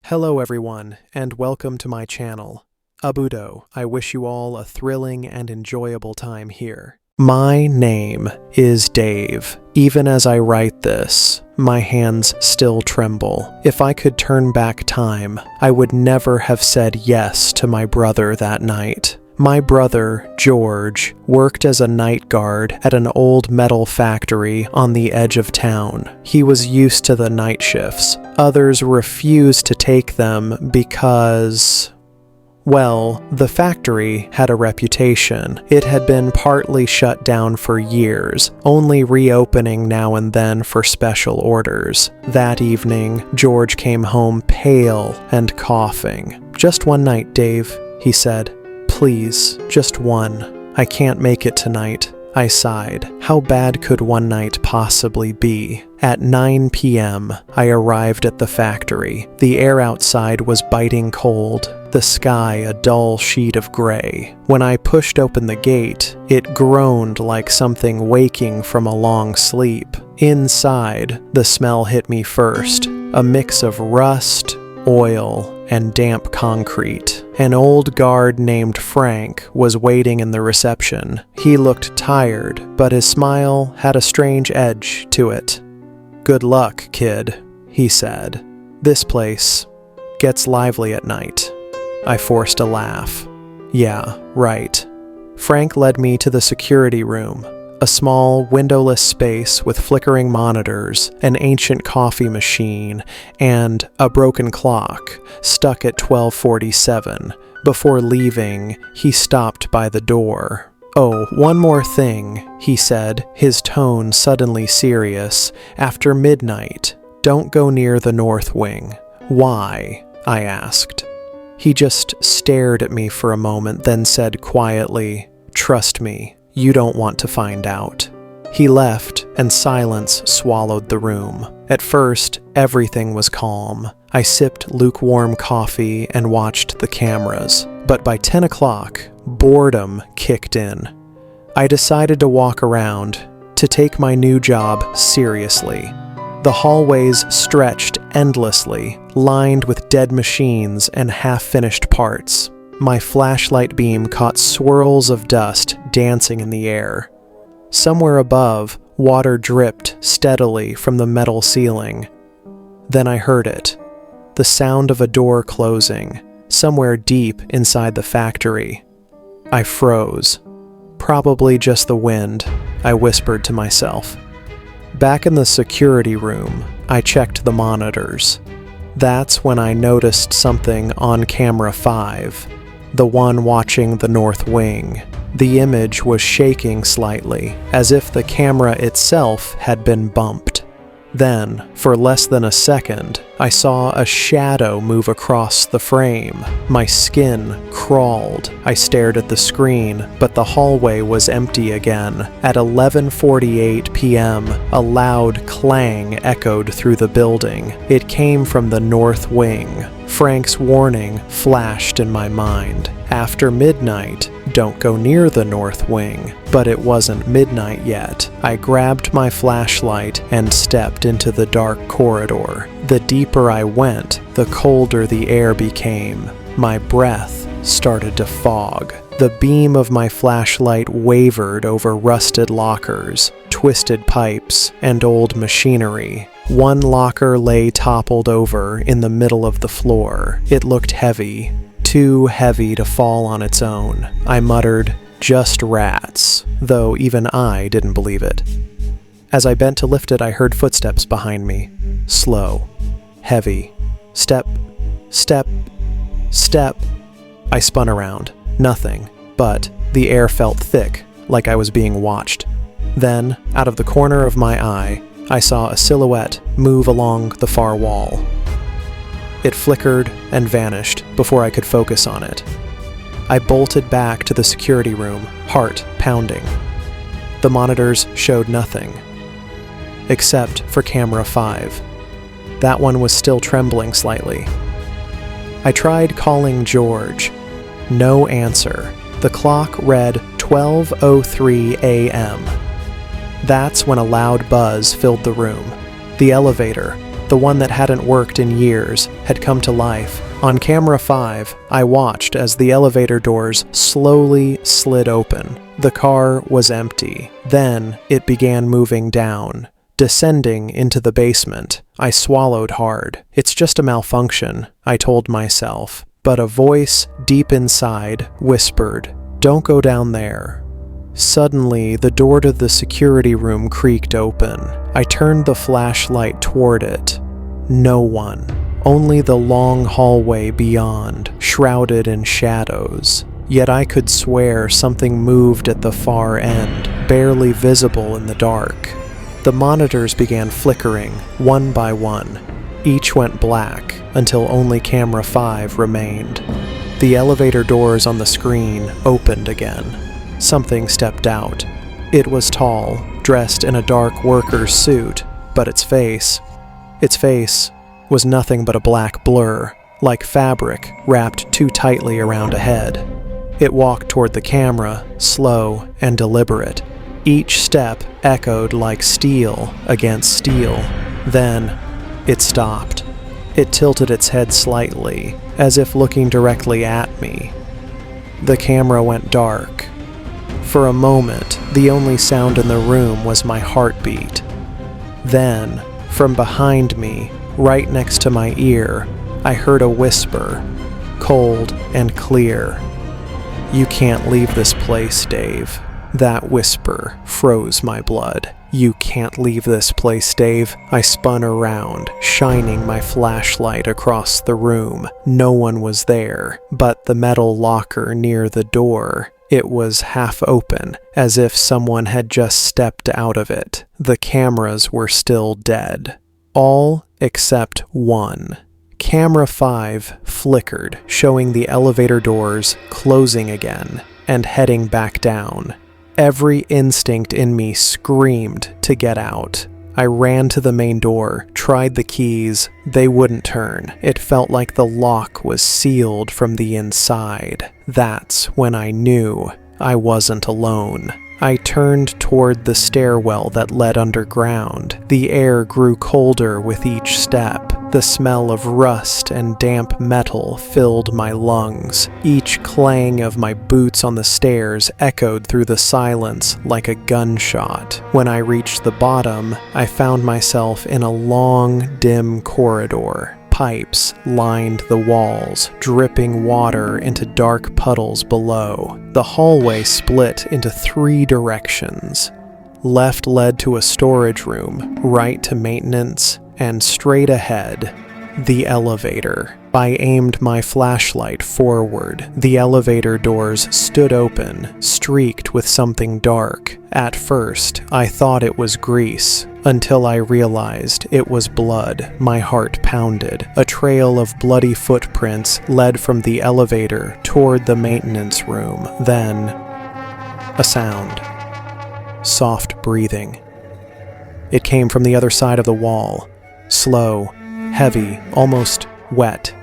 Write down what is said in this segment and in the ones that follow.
Hello everyone, and welcome to my channel. ABBUDO, I wish you all a thrilling and enjoyable time here. My name is Dave. Even as I write this, my hands still tremble. If I could turn back time, I would never have said yes to my brother that night. My brother, George, worked as a night guard at an old metal factory on the edge of town. He was used to the night shifts. Others refused to take them because, well, the factory had a reputation. It had been partly shut down for years, only reopening now and then for special orders. That evening, George came home pale and coughing. "Just one night, Dave," he said. "Please, just one. I can't make it tonight." I sighed. How bad could one night possibly be? At 9 p.m., I arrived at the factory. The air outside was biting cold, the sky a dull sheet of gray. When I pushed open the gate, it groaned like something waking from a long sleep. Inside, the smell hit me first, a mix of rust, oil, and damp concrete. An old guard named Frank was waiting in the reception. He looked tired, but his smile had a strange edge to it. "Good luck, kid," he said. "This place gets lively at night." I forced a laugh. "Yeah, right." Frank led me to the security room. A small, windowless space with flickering monitors, an ancient coffee machine, and a broken clock stuck at 12:47. Before leaving, he stopped by the door. "Oh, one more thing," he said, his tone suddenly serious. "After midnight, don't go near the north wing." "Why?" I asked. He just stared at me for a moment, then said quietly, "Trust me. You don't want to find out." He left, and silence swallowed the room. At first, everything was calm. I sipped lukewarm coffee and watched the cameras. But by 10 o'clock, boredom kicked in. I decided to walk around, to take my new job seriously. The hallways stretched endlessly, lined with dead machines and half-finished parts. My flashlight beam caught swirls of dust dancing in the air. Somewhere above, water dripped steadily from the metal ceiling. Then I heard it, the sound of a door closing, somewhere deep inside the factory. I froze. "Probably just the wind," I whispered to myself. Back in the security room, I checked the monitors. That's when I noticed something on camera 5. The one watching the north wing. The image was shaking slightly, as if the camera itself had been bumped. Then, for less than a second, I saw a shadow move across the frame. My skin crawled. I stared at the screen, but the hallway was empty again. At 11:48 p.m., a loud clang echoed through the building. It came from the north wing. Frank's warning flashed in my mind. After midnight, don't go near the north wing. But it wasn't midnight yet. I grabbed my flashlight and stepped into the dark corridor. The deeper I went, the colder the air became. My breath started to fog. The beam of my flashlight wavered over rusted lockers, twisted pipes, and old machinery. One locker lay toppled over in the middle of the floor. It looked heavy, too heavy to fall on its own. I muttered, "Just rats," though even I didn't believe it. As I bent to lift it, I heard footsteps behind me. Slow, heavy. Step, step, step. I spun around. Nothing, but the air felt thick, like I was being watched. Then, out of the corner of my eye, I saw a silhouette move along the far wall. It flickered and vanished before I could focus on it. I bolted back to the security room, heart pounding. The monitors showed nothing, except for camera 5. That one was still trembling slightly. I tried calling George. No answer. The clock read 12:03 a.m. That's when a loud buzz filled the room. The elevator, the one that hadn't worked in years, had come to life. On camera 5, I watched as the elevator doors slowly slid open. The car was empty. Then it began moving down, descending into the basement. I swallowed hard. It's just a malfunction, I told myself. But a voice deep inside whispered, "Don't go down there." Suddenly, the door to the security room creaked open. I turned the flashlight toward it. No one. Only the long hallway beyond, shrouded in shadows. Yet I could swear something moved at the far end, barely visible in the dark. The monitors began flickering, one by one. Each went black, until only camera 5 remained. The elevator doors on the screen opened again. Something stepped out. It was tall, dressed in a dark worker's suit, but its face was nothing but a black blur, like fabric wrapped too tightly around a head. It walked toward the camera, slow and deliberate. Each step echoed like steel against steel. Then, it stopped. It tilted its head slightly, as if looking directly at me. The camera went dark. For a moment, the only sound in the room was my heartbeat. Then, from behind me, right next to my ear, I heard a whisper, cold and clear. "You can't leave this place, Dave." That whisper froze my blood. "You can't leave this place, Dave." I spun around, shining my flashlight across the room. No one was there, but the metal locker near the door. It was half open, as if someone had just stepped out of it. The cameras were still dead. All except one. Camera 5 flickered, showing the elevator doors closing again and heading back down. Every instinct in me screamed to get out. I ran to the main door, tried the keys. They wouldn't turn. It felt like the lock was sealed from the inside. That's when I knew I wasn't alone. I turned toward the stairwell that led underground. The air grew colder with each step. The smell of rust and damp metal filled my lungs. Each clang of my boots on the stairs echoed through the silence like a gunshot. When I reached the bottom, I found myself in a long, dim corridor. Pipes lined the walls, dripping water into dark puddles below. The hallway split into 3 directions. Left led to a storage room, right to maintenance, and straight ahead, the elevator. I aimed my flashlight forward. The elevator doors stood open, streaked with something dark. At first, I thought it was grease, until I realized it was blood. My heart pounded. A trail of bloody footprints led from the elevator toward the maintenance room. Then, a sound. Soft breathing. It came from the other side of the wall. Slow, heavy, almost wet.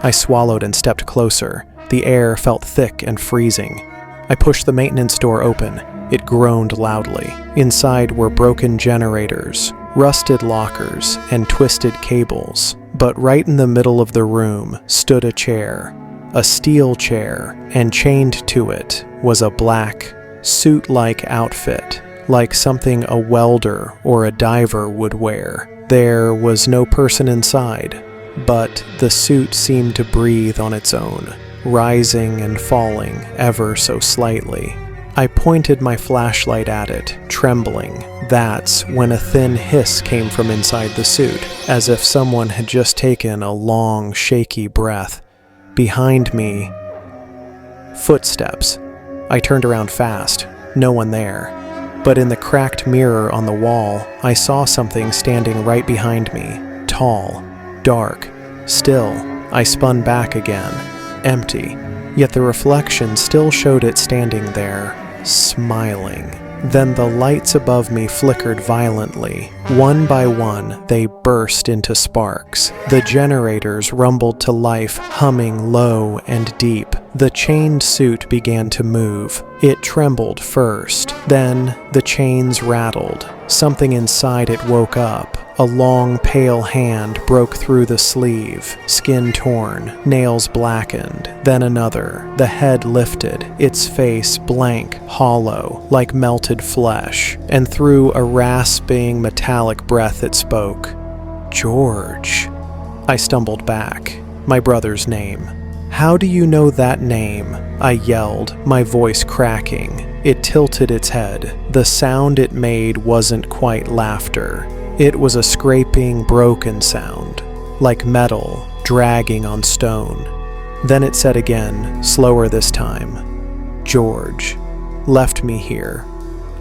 I swallowed and stepped closer. The air felt thick and freezing. I pushed the maintenance door open. It groaned loudly. Inside were broken generators, rusted lockers, and twisted cables. But right in the middle of the room stood a chair, a steel chair, and chained to it was a black, suit-like outfit, like something a welder or a diver would wear. There was no person inside, but the suit seemed to breathe on its own, rising and falling ever so slightly. I pointed my flashlight at it, trembling. That's when a thin hiss came from inside the suit, as if someone had just taken a long, shaky breath. Behind me, footsteps. I turned around fast. No one there. But in the cracked mirror on the wall, I saw something standing right behind me. Tall, dark, still. I spun back again. Empty. Yet the reflection still showed it standing there, smiling. Then the lights above me flickered violently. One by one, they burst into sparks. The generators rumbled to life, humming low and deep. The chained suit began to move. It trembled first. Then the chains rattled. Something inside it woke up, A long, pale hand broke through the sleeve, skin torn, nails blackened, then another, the head lifted, its face blank, hollow, like melted flesh, and through a rasping, metallic breath it spoke. "George." I stumbled back. My brother's name. "How do you know that name?" I yelled, my voice cracking. It tilted its head. The sound it made wasn't quite laughter. It was a scraping, broken sound, like metal dragging on stone. Then it said again, slower this time, "George left me here."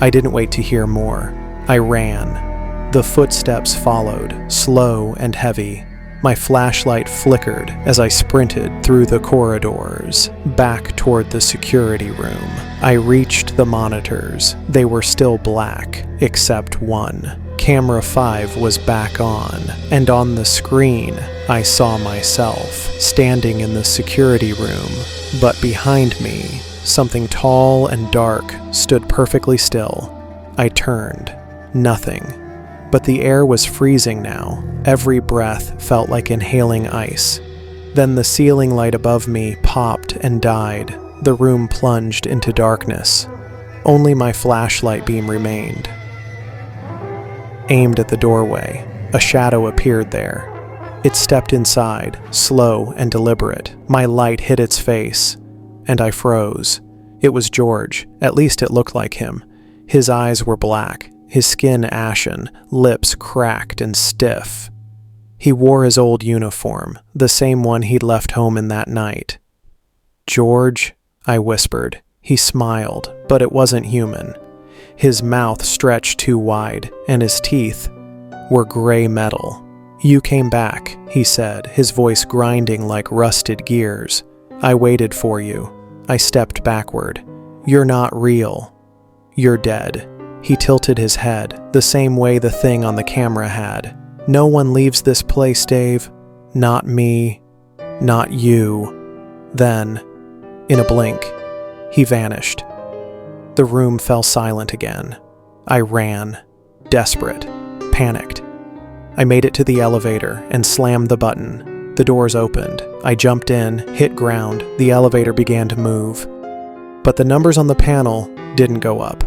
I didn't wait to hear more. I ran. The footsteps followed, slow and heavy. My flashlight flickered as I sprinted through the corridors, back toward the security room. I reached the monitors. They were still black, except one. Camera 5 was back on, and on the screen, I saw myself, standing in the security room. But behind me, something tall and dark stood perfectly still. I turned. Nothing. But the air was freezing now. Every breath felt like inhaling ice. Then the ceiling light above me popped and died. The room plunged into darkness. Only my flashlight beam remained. Aimed at the doorway, a shadow appeared there. It stepped inside, slow and deliberate. My light hit its face, and I froze. It was George. At least it looked like him. His eyes were black, his skin ashen, lips cracked and stiff. He wore his old uniform, the same one he'd left home in that night. "George," I whispered. He smiled, but it wasn't human. His mouth stretched too wide, and his teeth were gray metal. "You came back," he said, his voice grinding like rusted gears. "I waited for you." I stepped backward. "You're not real. You're dead." He tilted his head, the same way the thing on the camera had. "No one leaves this place, Dave. Not me. Not you." Then, in a blink, he vanished. The room fell silent again. I ran, desperate, panicked. I made it to the elevator and slammed the button. The doors opened. I jumped in, hit ground. The elevator began to move. But the numbers on the panel didn't go up.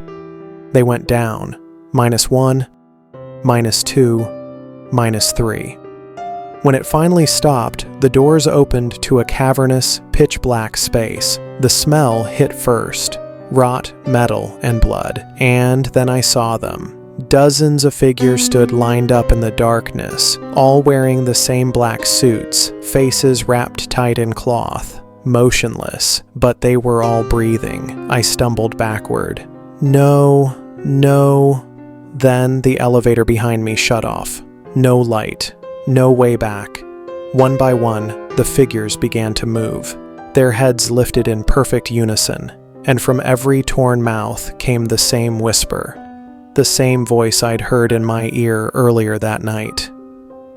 They went down. -1, -2, -3. When it finally stopped, the doors opened to a cavernous, pitch-black space. The smell hit first. Rot, metal, and blood. And then I saw them. Dozens of figures stood lined up in the darkness, all wearing the same black suits, faces wrapped tight in cloth, motionless, but they were all breathing. I stumbled backward. No. Then the elevator behind me shut off. No light. No way back. One by one, the figures began to move. Their heads lifted in perfect unison. And from every torn mouth came the same whisper, the same voice I'd heard in my ear earlier that night.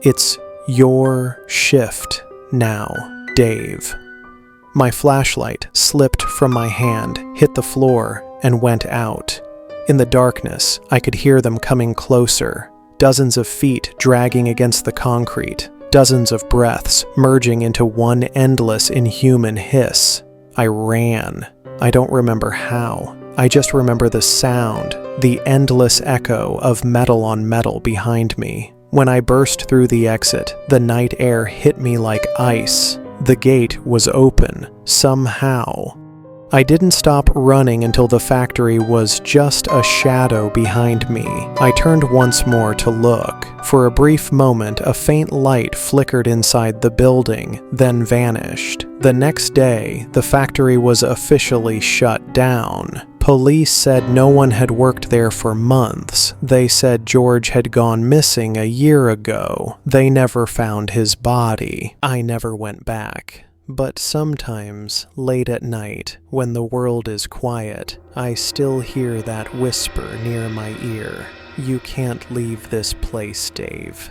"It's your shift now, Dave." My flashlight slipped from my hand, hit the floor, and went out. In the darkness, I could hear them coming closer, dozens of feet dragging against the concrete, dozens of breaths merging into one endless, inhuman hiss. I ran. I don't remember how. I just remember the sound, the endless echo of metal on metal behind me. When I burst through the exit, the night air hit me like ice. The gate was open, somehow. I didn't stop running until the factory was just a shadow behind me. I turned once more to look. For a brief moment, a faint light flickered inside the building, then vanished. The next day, the factory was officially shut down. Police said no one had worked there for months. They said George had gone missing a year ago. They never found his body. I never went back. But sometimes, late at night, when the world is quiet, I still hear that whisper near my ear. "You can't leave this place, Dave."